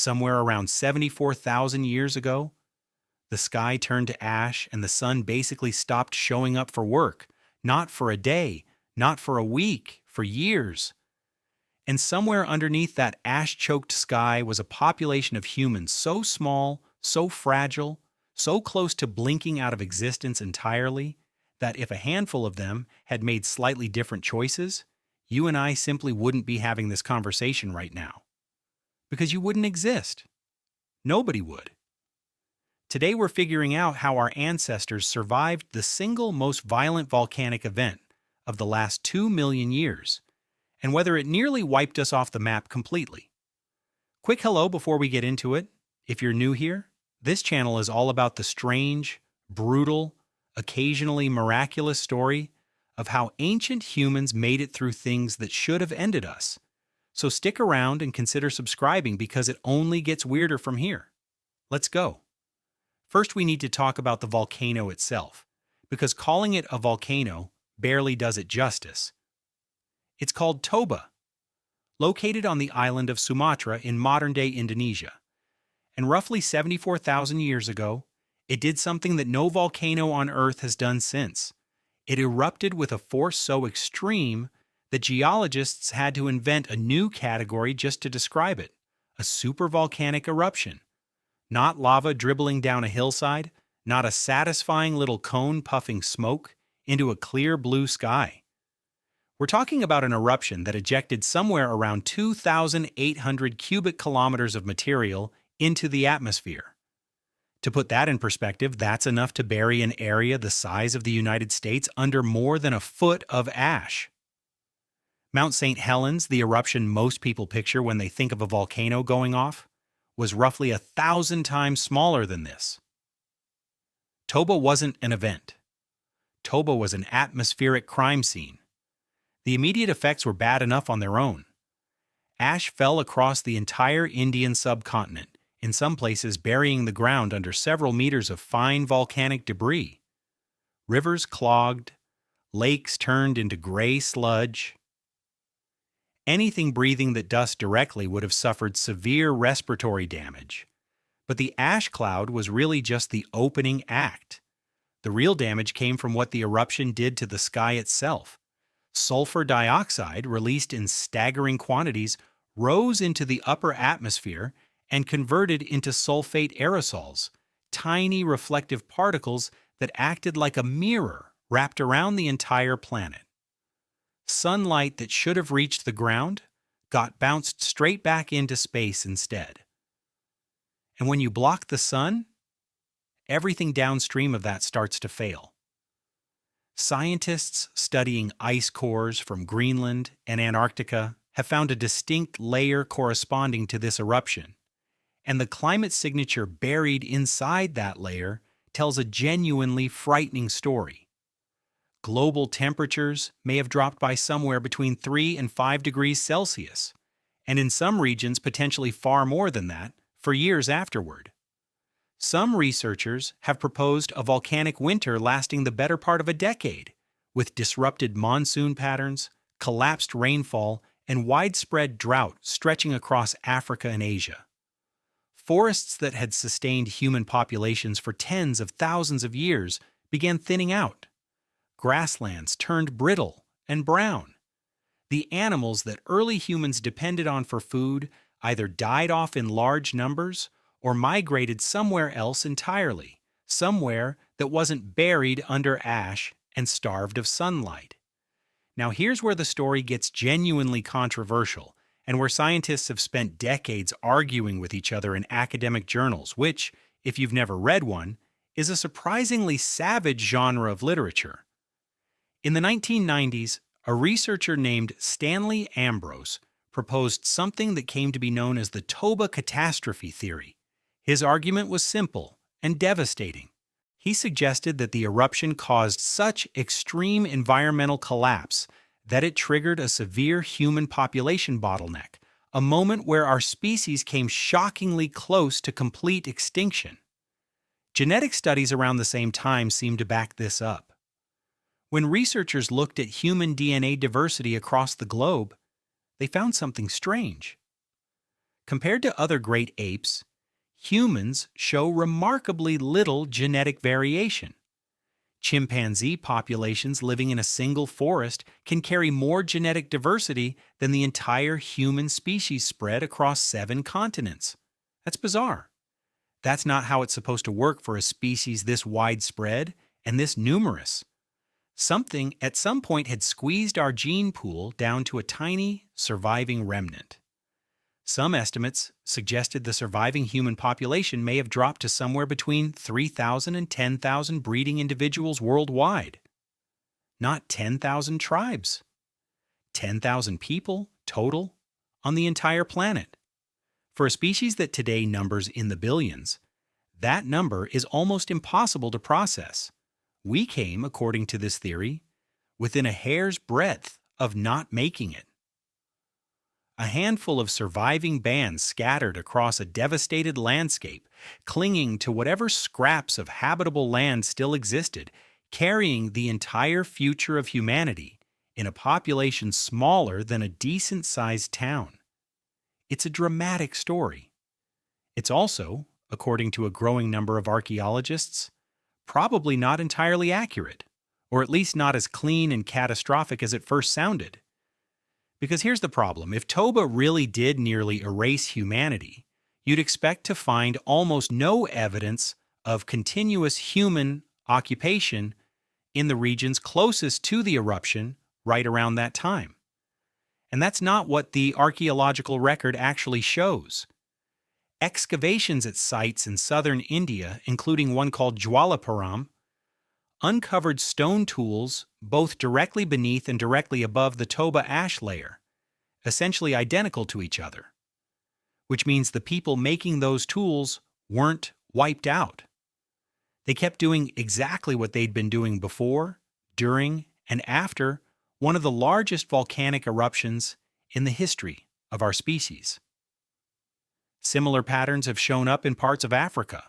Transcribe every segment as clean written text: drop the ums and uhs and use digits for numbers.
somewhere around 74,000 years ago, the sky turned to ash and the sun basically stopped showing up for work, not for a day, not for a week, for years. And somewhere underneath that ash-choked sky was a population of humans so small, so fragile, so close to blinking out of existence entirely, that if a handful of them had made slightly different choices, you and I simply wouldn't be having this conversation right now. Because you wouldn't exist. Nobody would. Today we're figuring out how our ancestors survived the single most violent volcanic event of the last 2 million years, and whether it nearly wiped us off the map completely. Quick hello before we get into it. If you're new here, this channel is all about the strange, brutal, occasionally miraculous story of how ancient humans made it through things that should have ended us. So stick around and consider subscribing because it only gets weirder from here. Let's go. First, we need to talk about the volcano itself, because calling it a volcano barely does it justice. It's called Toba, located on the island of Sumatra in modern-day Indonesia. And roughly 74,000 years ago, it did something that no volcano on Earth has done since. It erupted with a force so extreme that geologists had to invent a new category just to describe it, a supervolcanic eruption. Not lava dribbling down a hillside, not a satisfying little cone puffing smoke into a clear blue sky. We're talking about an eruption that ejected somewhere around 2,800 cubic kilometers of material into the atmosphere. To put that in perspective, that's enough to bury an area the size of the United States under more than a foot of ash. Mount St. Helens, the eruption most people picture when they think of a volcano going off, was roughly 1,000 times smaller than this. Toba wasn't an event. Toba was an atmospheric crime scene. The immediate effects were bad enough on their own. Ash fell across the entire Indian subcontinent, in some places burying the ground under several meters of fine volcanic debris. Rivers clogged, lakes turned into gray sludge. Anything breathing that dust directly would have suffered severe respiratory damage. But the ash cloud was really just the opening act. The real damage came from what the eruption did to the sky itself. Sulfur dioxide, released in staggering quantities, rose into the upper atmosphere and converted into sulfate aerosols, tiny reflective particles that acted like a mirror wrapped around the entire planet. Sunlight that should have reached the ground got bounced straight back into space instead. And when you block the sun, everything downstream of that starts to fail. Scientists studying ice cores from Greenland and Antarctica have found a distinct layer corresponding to this eruption, and the climate signature buried inside that layer tells a genuinely frightening story. Global temperatures may have dropped by somewhere between 3 and 5 degrees Celsius, and in some regions potentially far more than that, for years afterward. Some researchers have proposed a volcanic winter lasting the better part of a decade, with disrupted monsoon patterns, collapsed rainfall, and widespread drought stretching across Africa and Asia. Forests that had sustained human populations for tens of thousands of years began thinning out. Grasslands turned brittle and brown. The animals that early humans depended on for food either died off in large numbers or migrated somewhere else entirely, somewhere that wasn't buried under ash and starved of sunlight. Now here's where the story gets genuinely controversial, and where scientists have spent decades arguing with each other in academic journals, which, if you've never read one, is a surprisingly savage genre of literature. In the 1990s, a researcher named Stanley Ambrose proposed something that came to be known as the Toba catastrophe theory. His argument was simple and devastating. He suggested that the eruption caused such extreme environmental collapse that it triggered a severe human population bottleneck, a moment where our species came shockingly close to complete extinction. Genetic studies around the same time seemed to back this up. When researchers looked at human DNA diversity across the globe, they found something strange. Compared to other great apes, humans show remarkably little genetic variation. Chimpanzee populations living in a single forest can carry more genetic diversity than the entire human species spread across 7 continents. That's bizarre. That's not how it's supposed to work for a species this widespread and this numerous. Something at some point had squeezed our gene pool down to a tiny, surviving remnant. Some estimates suggested the surviving human population may have dropped to somewhere between 3,000 and 10,000 breeding individuals worldwide. Not 10,000 tribes. 10,000 people total on the entire planet. For a species that today numbers in the billions, that number is almost impossible to process. We came, according to this theory, within a hair's breadth of not making it. A handful of surviving bands scattered across a devastated landscape, clinging to whatever scraps of habitable land still existed, carrying the entire future of humanity in a population smaller than a decent-sized town. It's a dramatic story. It's also, according to a growing number of archaeologists, probably not entirely accurate, or at least not as clean and catastrophic as it first sounded. Because here's the problem: if Toba really did nearly erase humanity, you'd expect to find almost no evidence of continuous human occupation in the regions closest to the eruption right around that time. And that's not what the archaeological record actually shows. Excavations at sites in southern India, including one called Jwalapuram, uncovered stone tools both directly beneath and directly above the Toba ash layer, essentially identical to each other, which means the people making those tools weren't wiped out. They kept doing exactly what they'd been doing before, during, and after one of the largest volcanic eruptions in the history of our species. Similar patterns have shown up in parts of Africa,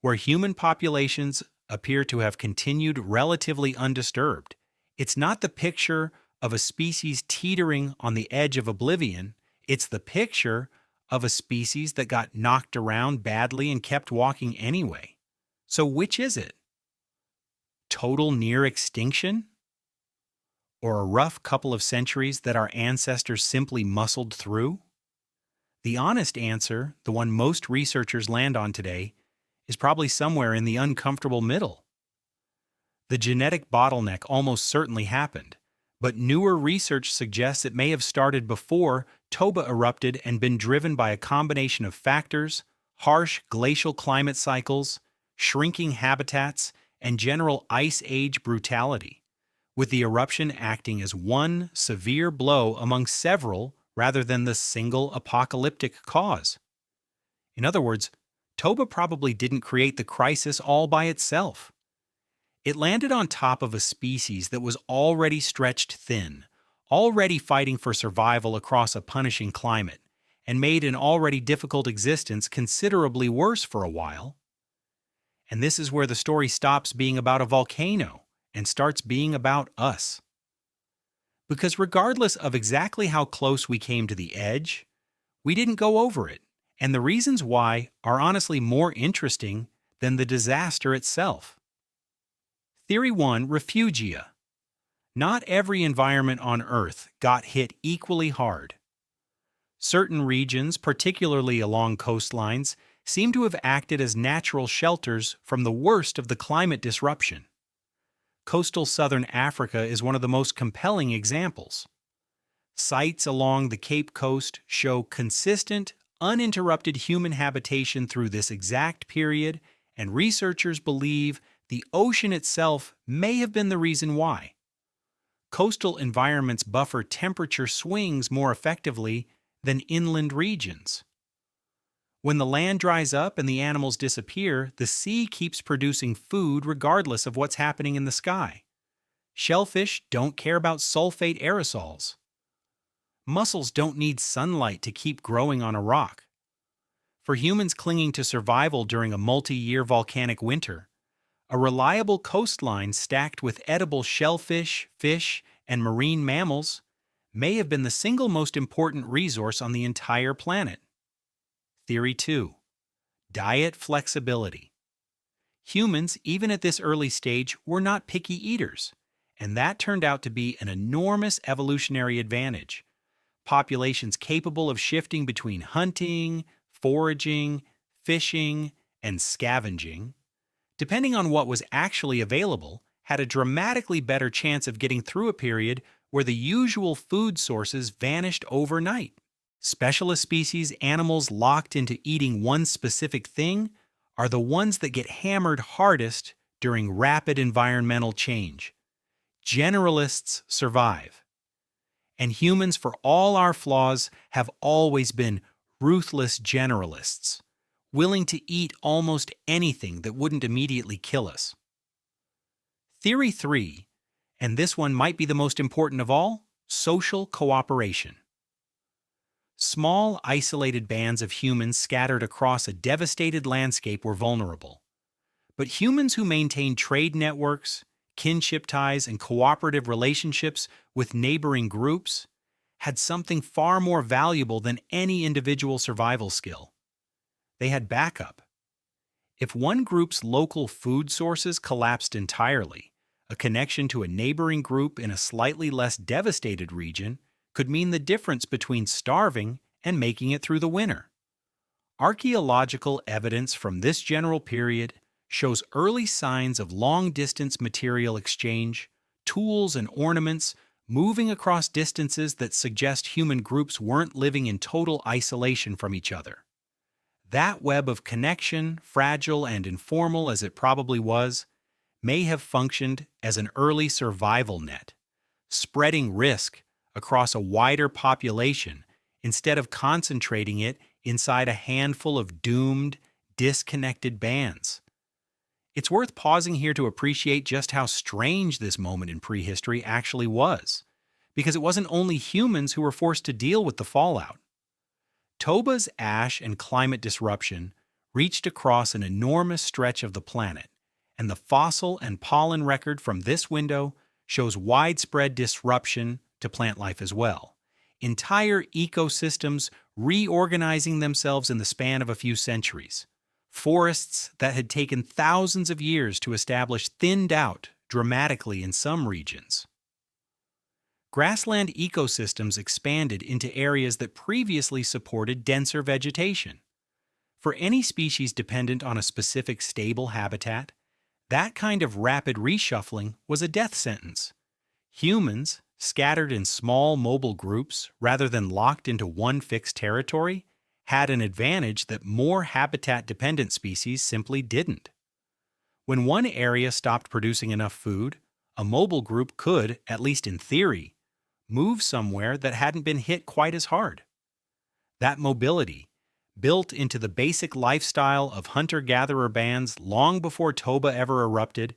where human populations appear to have continued relatively undisturbed. It's not the picture of a species teetering on the edge of oblivion. It's the picture of a species that got knocked around badly and kept walking anyway. So which is it? Total near extinction? Or a rough couple of centuries that our ancestors simply muscled through? The honest answer, the one most researchers land on today, is probably somewhere in the uncomfortable middle. The genetic bottleneck almost certainly happened, but newer research suggests it may have started before Toba erupted and been driven by a combination of factors: harsh glacial climate cycles, shrinking habitats, and general ice age brutality, with the eruption acting as one severe blow among several rather than the single apocalyptic cause. In other words, Toba probably didn't create the crisis all by itself. It landed on top of a species that was already stretched thin, already fighting for survival across a punishing climate, and made an already difficult existence considerably worse for a while. And this is where the story stops being about a volcano and starts being about us. Because regardless of exactly how close we came to the edge, we didn't go over it, and the reasons why are honestly more interesting than the disaster itself. Theory 1, refugia. Not every environment on Earth got hit equally hard. Certain regions, particularly along coastlines, seem to have acted as natural shelters from the worst of the climate disruption. Coastal southern Africa is one of the most compelling examples. Sites along the Cape Coast show consistent, uninterrupted human habitation through this exact period, and researchers believe the ocean itself may have been the reason why. Coastal environments buffer temperature swings more effectively than inland regions. When the land dries up and the animals disappear, the sea keeps producing food regardless of what's happening in the sky. Shellfish don't care about sulfate aerosols. Mussels don't need sunlight to keep growing on a rock. For humans clinging to survival during a multi-year volcanic winter, a reliable coastline stacked with edible shellfish, fish, and marine mammals may have been the single most important resource on the entire planet. Theory 2. Diet flexibility. Humans, even at this early stage, were not picky eaters, and that turned out to be an enormous evolutionary advantage. Populations capable of shifting between hunting, foraging, fishing, and scavenging, depending on what was actually available, had a dramatically better chance of getting through a period where the usual food sources vanished overnight. Specialist species animals locked into eating one specific thing are the ones that get hammered hardest during rapid environmental change. Generalists survive. And humans, for all our flaws, have always been ruthless generalists, willing to eat almost anything that wouldn't immediately kill us. Theory 3, and this one might be the most important of all, social cooperation. Small, isolated bands of humans scattered across a devastated landscape were vulnerable. But humans who maintained trade networks, kinship ties, and cooperative relationships with neighboring groups had something far more valuable than any individual survival skill. They had backup. If one group's local food sources collapsed entirely, a connection to a neighboring group in a slightly less devastated region could mean the difference between starving and making it through the winter. Archaeological evidence from this general period shows early signs of long-distance material exchange, tools and ornaments moving across distances that suggest human groups weren't living in total isolation from each other. That web of connection, fragile and informal as it probably was, may have functioned as an early survival net, spreading risk across a wider population instead of concentrating it inside a handful of doomed, disconnected bands. It's worth pausing here to appreciate just how strange this moment in prehistory actually was, because it wasn't only humans who were forced to deal with the fallout. Toba's ash and climate disruption reached across an enormous stretch of the planet, and the fossil and pollen record from this window shows widespread disruption to plant life as well. Entire ecosystems reorganizing themselves in the span of a few centuries. Forests that had taken thousands of years to establish thinned out dramatically in some regions. Grassland ecosystems expanded into areas that previously supported denser vegetation. For any species dependent on a specific stable habitat, that kind of rapid reshuffling was a death sentence. Humans, scattered in small mobile groups rather than locked into one fixed territory, had an advantage that more habitat-dependent species simply didn't. When one area stopped producing enough food, a mobile group could, at least in theory, move somewhere that hadn't been hit quite as hard. That mobility, built into the basic lifestyle of hunter-gatherer bands long before Toba ever erupted,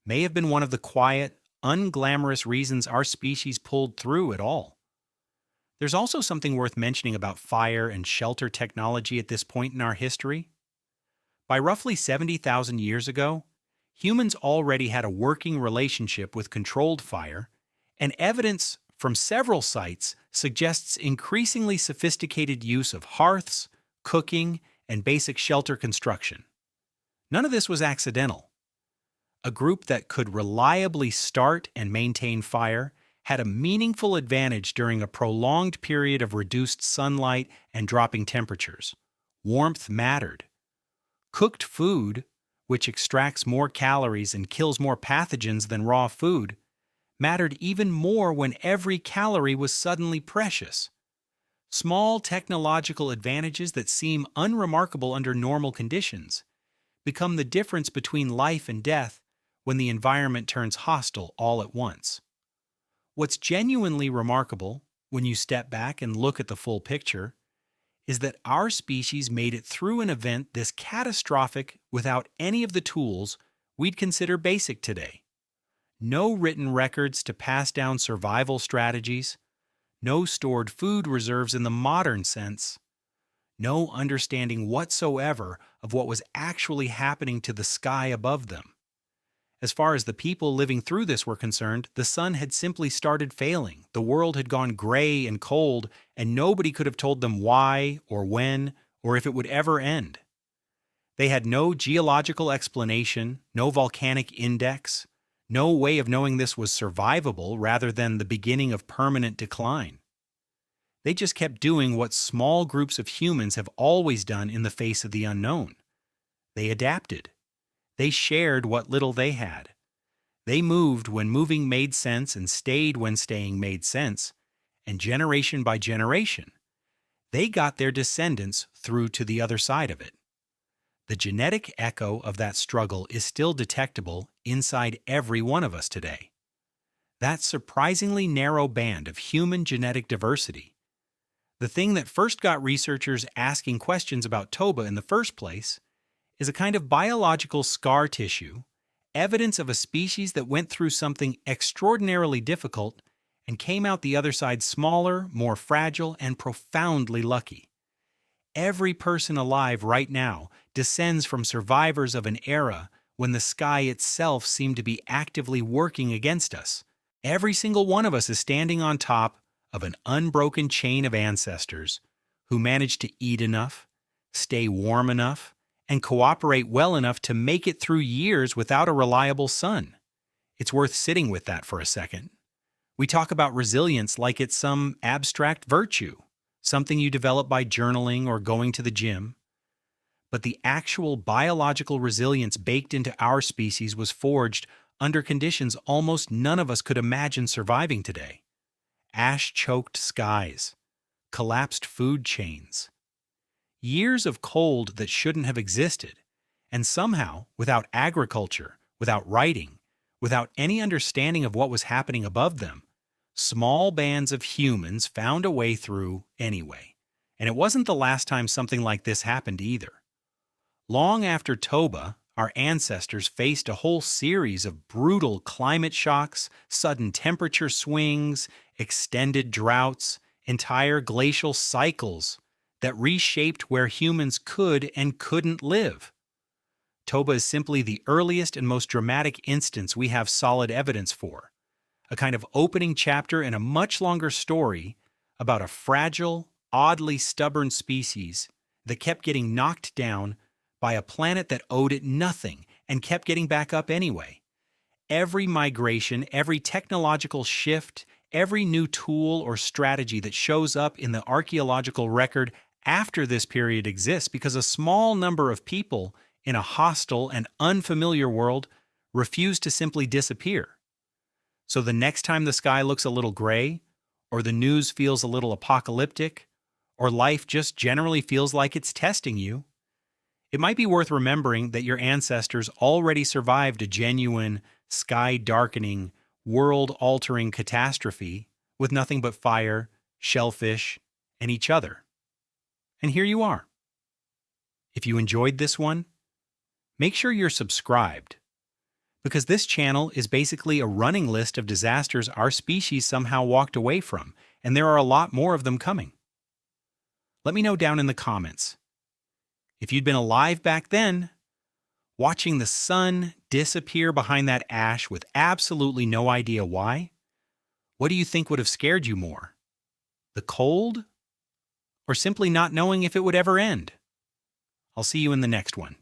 may have been one of the quiet, unglamorous reasons our species pulled through at all. There's also something worth mentioning about fire and shelter technology at this point in our history. By roughly 70,000 years ago, humans already had a working relationship with controlled fire, and evidence from several sites suggests increasingly sophisticated use of hearths, cooking, and basic shelter construction. None of this was accidental. A group that could reliably start and maintain fire had a meaningful advantage during a prolonged period of reduced sunlight and dropping temperatures. Warmth mattered. Cooked food, which extracts more calories and kills more pathogens than raw food, mattered even more when every calorie was suddenly precious. Small technological advantages that seem unremarkable under normal conditions become the difference between life and death when the environment turns hostile all at once. What's genuinely remarkable, when you step back and look at the full picture, is that our species made it through an event this catastrophic without any of the tools we'd consider basic today. No written records to pass down survival strategies, no stored food reserves in the modern sense, no understanding whatsoever of what was actually happening to the sky above them. As far as the people living through this were concerned, the sun had simply started failing, the world had gone gray and cold, and nobody could have told them why or when or if it would ever end. They had no geological explanation, no volcanic index, no way of knowing this was survivable rather than the beginning of permanent decline. They just kept doing what small groups of humans have always done in the face of the unknown. They adapted. They shared what little they had. They moved when moving made sense and stayed when staying made sense, and generation by generation, they got their descendants through to the other side of it. The genetic echo of that struggle is still detectable inside every one of us today. That surprisingly narrow band of human genetic diversity, the thing that first got researchers asking questions about Toba in the first place, is a kind of biological scar tissue, evidence of a species that went through something extraordinarily difficult and came out the other side smaller, more fragile, and profoundly lucky. Every person alive right now descends from survivors of an era when the sky itself seemed to be actively working against us. Every single one of us is standing on top of an unbroken chain of ancestors who managed to eat enough, stay warm enough, and cooperate well enough to make it through years without a reliable sun. It's worth sitting with that for a second. We talk about resilience like it's some abstract virtue, something you develop by journaling or going to the gym. But the actual biological resilience baked into our species was forged under conditions almost none of us could imagine surviving today. Ash-choked skies, collapsed food chains, years of cold that shouldn't have existed, and somehow, without agriculture, without writing, without any understanding of what was happening above them, small bands of humans found a way through anyway. And it wasn't the last time something like this happened either. Long after Toba, our ancestors faced a whole series of brutal climate shocks, sudden temperature swings, extended droughts, entire glacial cycles that reshaped where humans could and couldn't live. Toba is simply the earliest and most dramatic instance we have solid evidence for, a kind of opening chapter in a much longer story about a fragile, oddly stubborn species that kept getting knocked down by a planet that owed it nothing and kept getting back up anyway. Every migration, every technological shift, every new tool or strategy that shows up in the archaeological record after this period exists because a small number of people in a hostile and unfamiliar world refuse to simply disappear. So the next time the sky looks a little gray, or the news feels a little apocalyptic, or life just generally feels like it's testing you, it might be worth remembering that your ancestors already survived a genuine, sky-darkening, world-altering catastrophe with nothing but fire, shellfish, and each other. And here you are. If you enjoyed this one, make sure you're subscribed, because this channel is basically a running list of disasters our species somehow walked away from, and there are a lot more of them coming. Let me know down in the comments. If you'd been alive back then, watching the sun disappear behind that ash with absolutely no idea why, what do you think would have scared you more? The cold? Or simply not knowing if it would ever end? I'll see you in the next one.